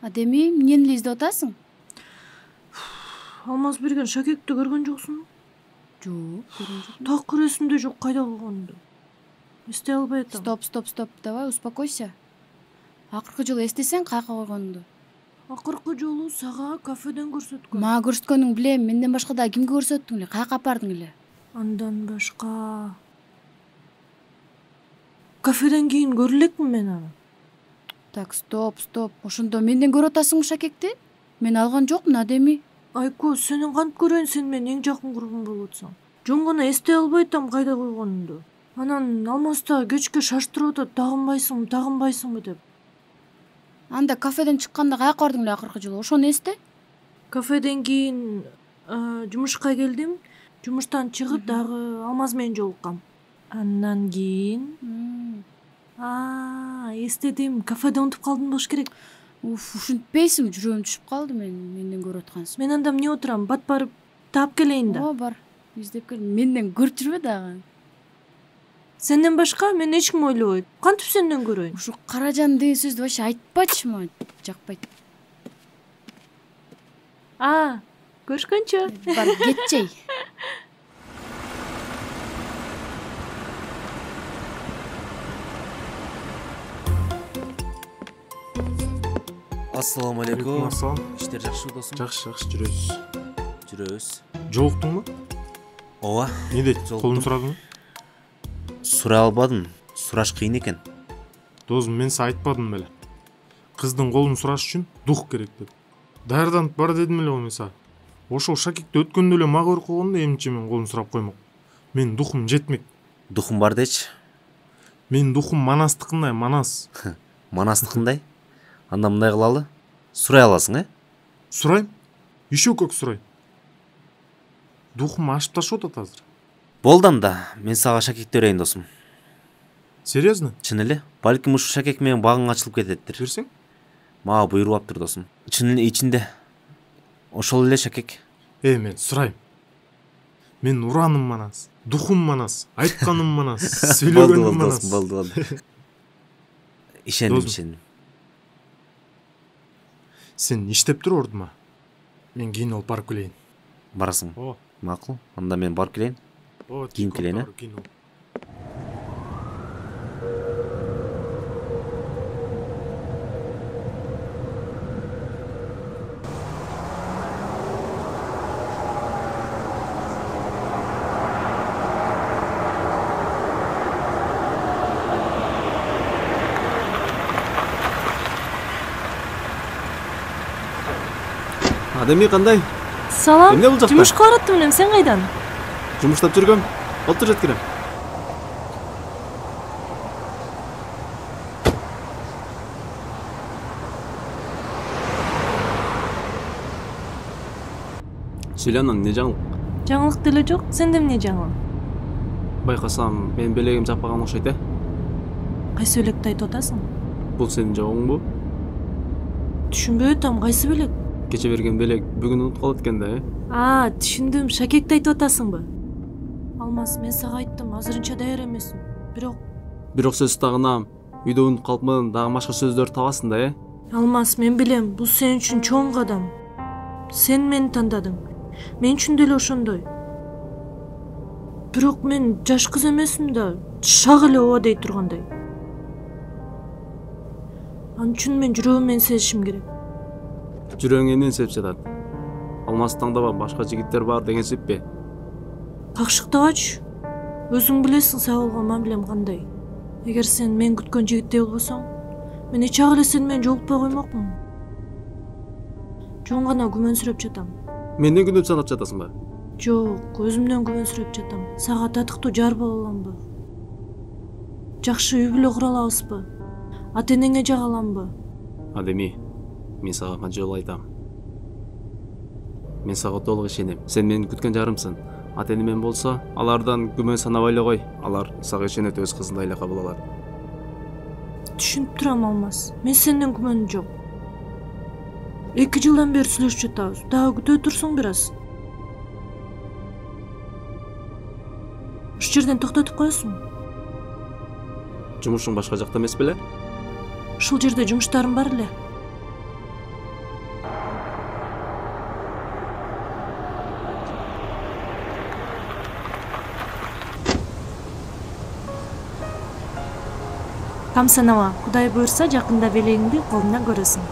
Адеми, эмнени эле издеп атасың? Алмаз берген Шакекти көргөн жоксуңбу? Жок, көргөн жокмун. Так эсимде жок, кайда калганымды. Эстей албай атам. Стоп. Давай, успокойся. Акыркы жолу эстесең кайка койгонуңду. Акыркы жолу сага кафеден көрсөткөн. Мага көрсөткөнүңдү билем, менден башка да кимге көрсөттүң эле? Кайка апардың эле? Андан башка. Кафеден кийин көрө элекмин мен аны. Так, стоп. Ошондо менден көрүп атасыңбы Шакекти? Мен алган жокмун, Адеми. Айко, сенин кантип көрөйүн, сен менин эң жакын курбум болуп атсаң. Жөн гана эстей албай атам кайда койгонумду. Анан Алмазда кечке шаштырып атат, тагынбайсыңбы деп. Анда кафеден чыкканда кайка бардың эле акыркы жолу? Ошону эсте? Кафеден кийин жумушка келдим. Жумуштан чыгып дагы Алмаз менен жолуккам. Андан кийин эстедим, кафеде унутуп калдым болуш керек. Ушинтпейсиңби? Жүрөгүм түшүп калды менден көрүп аткансың. Мен анда эмне отурам? Бат барып таап келейин да. Бар. Издеп кел. Менден көрүп жүрбө дагы. Сенден башка мен эч ким ойлобойт. Кантип сенден көрөйүн? Ушу каражан деген сөздү вообще айтпачы, мага жакпайт. Көрүшкөнчө. Бар, кетчей. Ассаламу алейкум. Ассалам. Иштер жакшыбы досум? Жакшы, жүрөбүз. Жолуктуңбу? Ооба. Не дейт? Колун сурадыңбы? Сурай албадым. Сураш кыйын экен. Досум, мен сага айтпадым беле. Кыздын колун сураш үчүн дух керек деп. Даярданып бар дедим эле мен сага. Ошол Шакекти өткөндө эле мага көрүп койгондо эмче мен колун сурап коймок. Мен духум жетмек. Духум бар дечи. Мен духум Манастыкындай, Манас. Манастыкындай? Анда мындай кылалы. Сурай аласың, Сурайм? Еще как сурайм. Духум ашып ташып атат азыр. Болду анда, мен сага Шакекти берейин досум. Серьезно? Чын эле? Балким ушу Шакек менен багың ачылып кететтир. Берсең? Мага буйруптыр досум. Чын эле ичинде. Ошол эле Шакек. Мен сурайм. Мен ураным Манас, духум Манас, айтканым Манас, сүйлөгөнүм Манас. Болду. Ишендим. Сен иштеп тур ордума. Мен кийин алып барып келейин. Барасың? Макул. Анда мен барып келейин. Кийин келейин, Адеми кандай? Салам. Эмне бул жакта? Жумушка бараттым элем, сен кайдан? Жумуштап жүргөм. Отур жеткирем. Сүйлөнөн эмне жаңылык? Жаңылык деле жок, сенде эмне жаңылык? Байкасам, менин белегим жаппаган окшойт, Кайсы белекти айтып атасың? Бул сенин жогуңбу? Түшүнбөй атам, кайсы белек? Кече берген белек бүгүн унутуп калат экен да, Түшүндүм, Шакекти айтып атасыңбы? Алмаз, мен сага айттым, азырынча даяр эмесмин. Бирок сөз тагынам. Үйдө унутуп калыпмын, дагы башка сөздөр табасың да, Алмаз, мен билем, бул сен үчүн чоң кадам. Сен мени тандадың. Мен үчүн деле ошондой. Бирок мен жаш кыз эмесмин да, шак эле ооба дей тургандай. Ал үчүн мен жүрөгүм менен сезишим керек. Жүрөгүң эмнени сезип жатат? Алмаз таңдаба башка жигиттер бар деген сөзбү? Какшыктагачы. Өзүң билесиң, сага болгон мамилем кандай. Эгер сен мен күткөн жигиттей болбосоң, мен эч ак эле сени менен жолукпай коймокмун. Жөн гана күмөнсүрөп жатам. Менден күнөп санап жатасыңбы? Жок, өзүмдөн күмөнсүрөп жатам. Сага татыктуу жар боло аламбы? Жакшы үй бүлө кура алабызбы? Ата энеңе жага аламбы? Адеми, мен сага канча жолу айтам. Мен сага толук ишенем. Сен мени күткөн жарымсың. Ата энемен болсо, алардан күмөн санабай эле кой. Алар сага ишенет, өз кызындай эле кабыл алат. Түшүнүп турам, Алмаз. Мен сенден күмөнүм жок. 2 жылдан бери сүйлөшүп жатабыз. Дагы күтө турсуң бир аз. Ушу жерден токтотуп коесуң. Жумушуң башка жакта эмес беле? Ушул жерде жумуштарым бар эле. камсанама, Кудай буйрса жакында белегиңди колуңдан көрөсүң.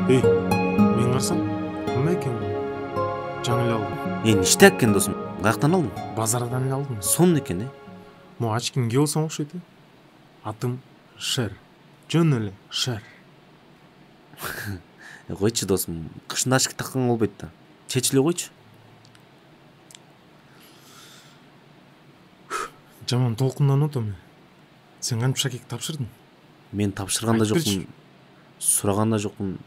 Эй, мен карасам, кім екен? Жаңы эле алдым. Ниште экен досум? Каяктан алдың? Базардан эле алдым. Сонун экен, Могу ачкинге болсоң окшойт. Атым Шер. Жөн эле Шер. Койчу досум, кышында ачкы таккан болбойт да. Чечиле койчу. Жаман толкунданып атам. Сен кантип шакекти тапшырдың? Мен тапшырган да жокмун, сураган да жокмун.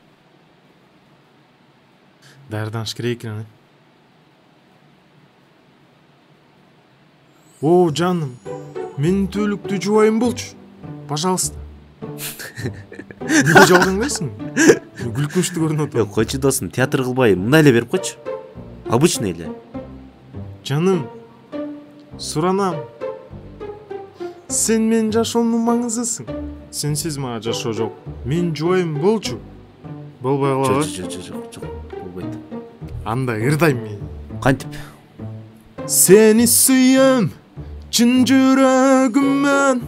Даярданыш керек экен. О, жаным, менин түбөлүктү жубайын болчу. Пожалуйста. Эмне жалгаңдайсың? Күлкүнчтүү көрүнүп атат. Койчу досум, театр кылбай, мындай эле берип койчу. Обычный эле. Жаным, суранам. Сен менин жашоомдун маңызысың. Сенсиз мага жашоо жок. Мен жубайым болчу. Болбой калабы? Жок, болбойт. Анда ырдайм мен. Кантип? Сени сүйөм, чын жүрөгүмөн,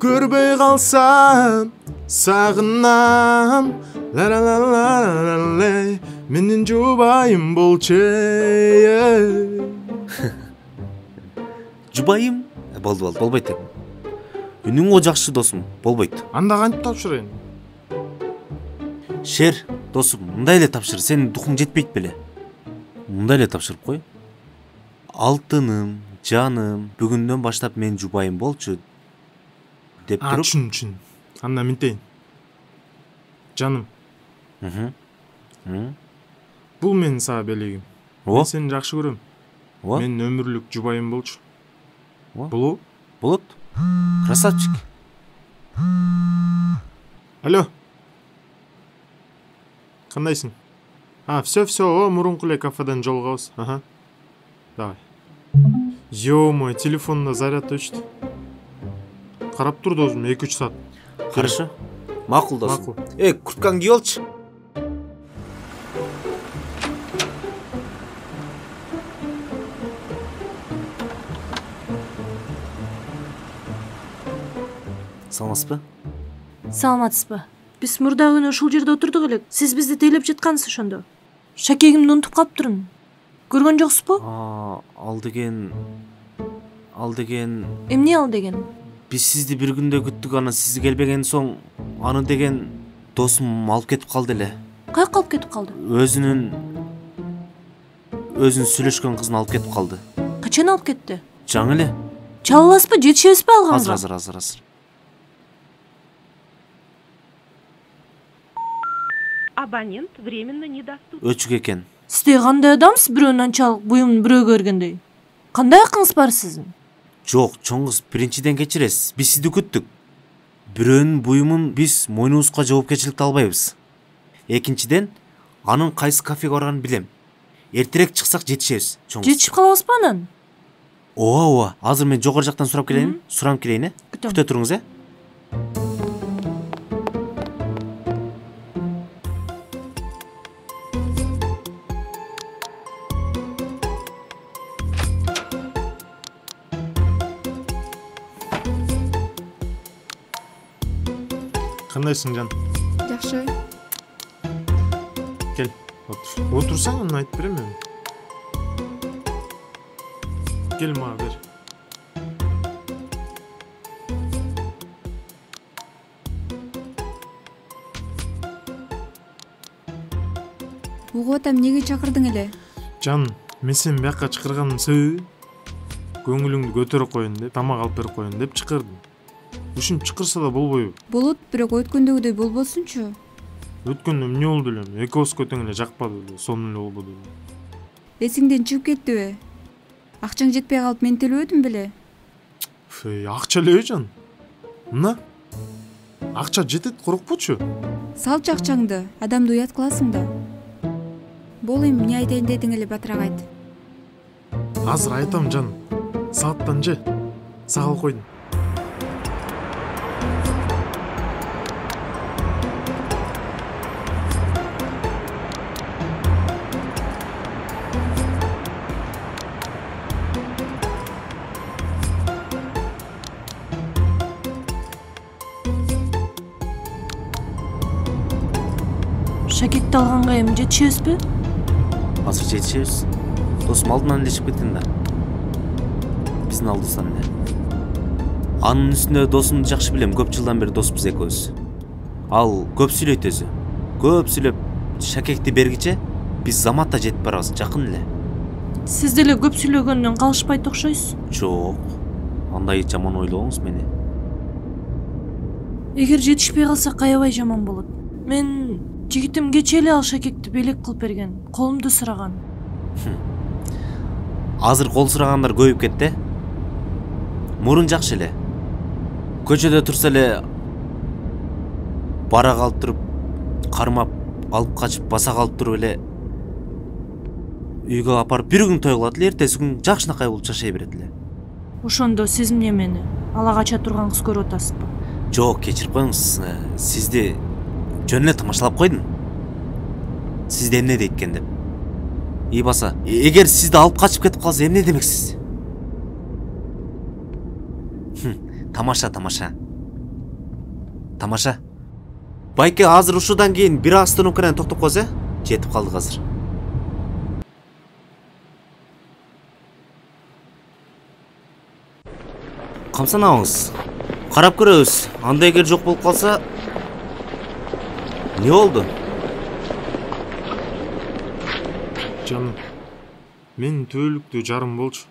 көрбөй калсам, сагынам. Ла-ла-ла-ла-ла-ла, менин жубайым болчу. Жубайым? Болбойт. Үнүң о жакшы досум, болбойт. Анда кантип тапшырайын? Шер, досум, мындай эле тапшыр, сенин духуң жетпейт беле. Мындай эле тапшырып кой. Алтыным, жаным, бүгүндөн баштап мен жубайым болчу деп туруп. Чүн. Анда минтейин. Жаным. Бул менин сага белегим. Мен сени жакшы көрөм. Мен өмүрлүк жубайым болчу. Болобу? Болот. Красавчик. Алло. Кандайсың? Все, мурунку эле кафеден жолугабыз. Давай. Ё-мой, телефонда заряд өчтү. Карап тур досум, 2-3 саат. Хорошо. Макул досум. Макул. Курткаңды кийип алчы. Саламатсызбы? Саламатсызбы? Биз мурда күнү ушул жерде отурдук элек. Сиз бизди тейлеп жаткансыз ошондо. Шакегимди унутуп калыптырмын. Көргөн жоксузбу? Ал деген... Эмне ал деген? Биз сизди бир күндө күттүк, анан сиз келбеген соң, аны деген досум алып кетип калды эле. Каяка алып кетип калды? Өзүнүн сүйлөшкөн кызын алып кетип калды. Качан алып кетти? Жаңы эле. Чала аласызбы, жетишебизби алганга? Азыр. Абонент временно недоступен. Өчүк экен. Сиз кандай адамсыз, бирөөнүн анчалык буюмун бирөөгө бергендей? Кандай акыңыз бар сиздин? Жок, чоң кыз, биринчиден кечиресиз. Биз сизди күттүк. Бирөөнүн буюмун биз мойнубузга жоопкерчиликти албайбыз. Экинчиден, анын кайсы кафеге барганын билем. Эртерээк чыксак жетишебиз, чоң кыз. Жетишип калабызбы анан? Ооба. Азыр мен жогору жактан сурап келейин. Күтө туруңуз, Кандайсың, жан? Жакшы. Кел, отурсаң, аны айтып берем мен. Кел, мага бер. Угуп атам, эмнеге чакырдың эле? Жан, мен сени бияка чакырганымдын себеби көңүлүңдү көтөрүп коеюн деп, тамак алып берип коеюн деп чакырдым. Ушинтип чакырса да болбойбу? Болот, бирок өткөндөгүдөй болбосунчу. Өткөндө эмне болду эле? Экөөбүзгө тең эле жакпады эле, сонун эле болбоду эле. Эсиңден чыгып кеттиби? Акчаң жетпей калып мен төлөбөдүм беле? Акча элеби, жан? Мына акча жетет, коркпочу. Салчы акчаңды, адамды уят кыласың да. Бол, эми эмне айтайын дедиң эле, батыраак айт. азыр айтам жаным, сааттан же сагыл койдум. Шакекти алганга эми жетишебизби? азыр жетишебиз. Досум алдынан эле чыгып кеткен да. Биздин алдыбыздан эле. Анын үстүнө досумду жакшы билем, көп жылдан бери доспуз экөөбүз. Ал көп сүйлөйт өзү. Көп сүйлөп Шакекти бергиче биз заматта жетип барабыз, жакын эле. Сиз деле көп сүйлөгөндөн калышпайт окшойсуз. Жок. Андай жаман ойлобоңуз мени. Эгер жетишпей калсак аябай жаман болот. Мен жигитим кече эле ал Шакекти белек кылып берген, колумду сураган. Азыр кол сурагандар көбөйүп кетти. Мурун жакшы эле. Көчөдө турса эле бара калып туруп, кармап, алып качып, баса калып туруп эле үйгө апарып бир күн той кылат эле, эртеси күн жакшынакай болуп жашай берет эле. Ошондо сиз эмне мени ала кача турган кыз көрүп атасызбы? Жок, кечирип коюңуз. Сизди жөн эле тамашалап койдум. Сизди эмне дейт экен деп. Баса, эгер сизди алып качып кетип калса эмне демексиз? Тамаша. Байке, азыр ушудан кийин бир остановкадан токтоп коебуз, жетип калдык азыр. Камсанабыңыз. Карап көрөбүз. Анда эгер жок болуп калса, эмне болду? Жаным, мен түбөлүктүү жарым болчу.